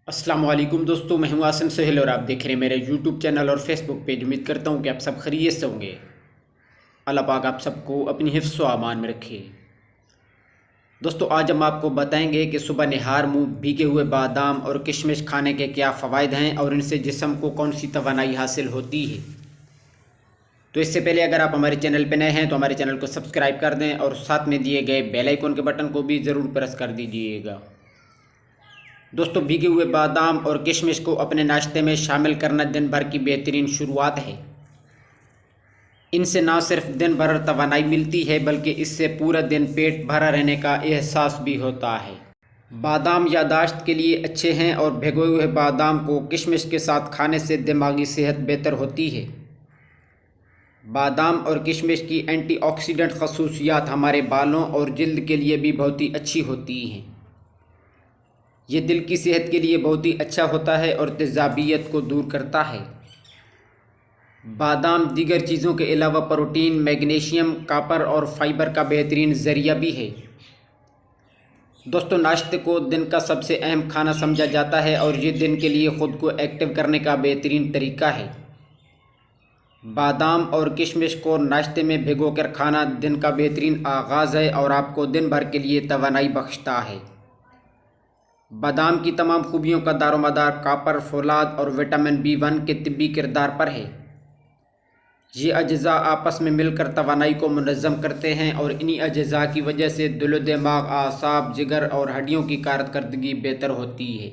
अस्सलाम वालेकुम दोस्तों, मैं हूं आसिम सोहेल और आप देख रहे हैं मेरे यूट्यूब चैनल और फेसबुक पेज। उम्मीद करता हूं कि आप सब खैरियत से होंगे। अल्लाह पाक आप सबको अपनी हिफ्ज़ व अमान में रखे। दोस्तों, आज हम आपको बताएंगे कि सुबह निहार मुँह भीगे हुए बादाम और किशमिश खाने के क्या फ़वाइद हैं और इनसे जिस्म को कौन सी तवानाई हासिल होती है। तो इससे पहले अगर आप हमारे चैनल पर नए हैं तो हमारे चैनल को सब्सक्राइब कर दें और साथ में दिए गए बेल आइकन के बटन को भी ज़रूर प्रेस कर दीजिएगा। दोस्तों, भीगे हुए बादाम और किशमिश को अपने नाश्ते में शामिल करना दिन भर की बेहतरीन शुरुआत है। इनसे ना सिर्फ दिन भर तवानाई मिलती है बल्कि इससे पूरा दिन पेट भरा रहने का एहसास भी होता है। बादाम यादाश्त के लिए अच्छे हैं और भिगोए हुए बादाम को किशमिश के साथ खाने से दिमागी सेहत बेहतर होती है। बादाम और किशमिश की एंटीऑक्सीडेंट खसूसियात हमारे बालों और जिल्द के लिए भी बहुत ही अच्छी होती हैं। ये दिल की सेहत के लिए बहुत ही अच्छा होता है और तेज़ाबियत को दूर करता है। बादाम दीगर चीज़ों के अलावा प्रोटीन, मैग्नीशियम, कॉपर और फाइबर का बेहतरीन ज़रिया भी है। दोस्तों, नाश्ते को दिन का सबसे अहम खाना समझा जाता है और ये दिन के लिए ख़ुद को एक्टिव करने का बेहतरीन तरीका है। बादाम और किशमिश को नाश्ते में भिगोकर खाना दिन का बेहतरीन आगाज़ है और आपको दिन भर के लिए तवानाई बख्शता है। बादाम की तमाम खूबियों का दारोमदार कॉपर, फौलाद और विटामिन B1 के तिब्बी किरदार पर है। ये अज्जा आपस में मिलकर तवानाई को मुनज़्ज़म करते हैं और इन्हीं अज्जा की वजह से दिल दिमाग, आसाब, जिगर और हड्डियों की कारकर्दगी बेहतर होती है।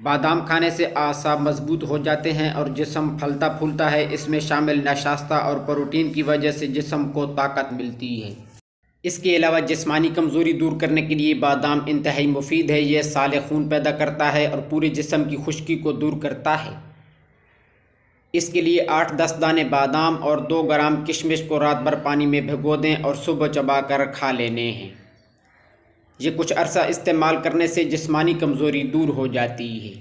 बादाम खाने से आसाब मजबूत हो जाते हैं और जिस्म फलता फूलता है। इसमें शामिल नाशास्ता और प्रोटीन की वजह से जिस्म को ताकत मिलती है। इसके अलावा जिस्मानी कमज़ोरी दूर करने के लिए बादाम इंतहाई मुफीद है। यह साले खून पैदा करता है और पूरे जिस्म की खुश्की को दूर करता है। इसके लिए 8-10 दाने बादाम और 2 ग्राम किशमिश को रात भर पानी में भिगो दें और सुबह चबा कर खा लेने हैं। ये कुछ अरसा इस्तेमाल करने से जिस्मानी कमज़ोरी दूर हो जाती है।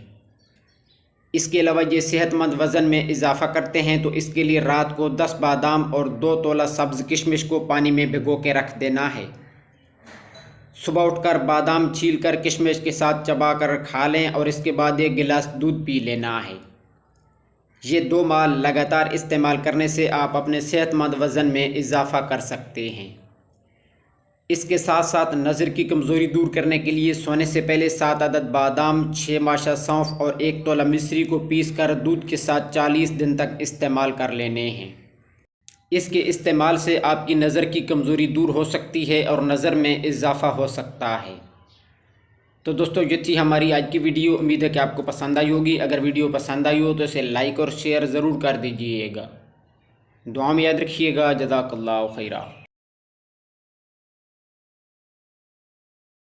इसके अलावा ये सेहतमंद वज़न में इजाफ़ा करते हैं। तो इसके लिए रात को 10 बादाम और 2 तोला सब्ज़ किशमिश को पानी में भिगो के रख देना है। सुबह उठकर बादाम छील कर किशमिश के साथ चबा कर खा लें और इसके बाद 1 गिलास दूध पी लेना है। ये 2 माह लगातार इस्तेमाल करने से आप अपने सेहतमंद वज़न में इजाफ़ा कर सकते हैं। इसके साथ साथ नज़र की कमज़ोरी दूर करने के लिए सोने से पहले 7 अदद बादाम, 6 माशा सौंफ और 1 तोला मिश्री को पीसकर दूध के साथ 40 दिन तक इस्तेमाल कर लेने हैं। इसके इस्तेमाल से आपकी नज़र की कमज़ोरी दूर हो सकती है और नज़र में इजाफ़ा हो सकता है। तो दोस्तों, ये थी हमारी आज की वीडियो। उम्मीद है कि आपको पसंद आई होगी। अगर वीडियो पसंद आई हो तो इसे लाइक और शेयर ज़रूर कर दीजिएगा। दुआ में याद रखिएगा। जज़ाकल्लाहु खैरा।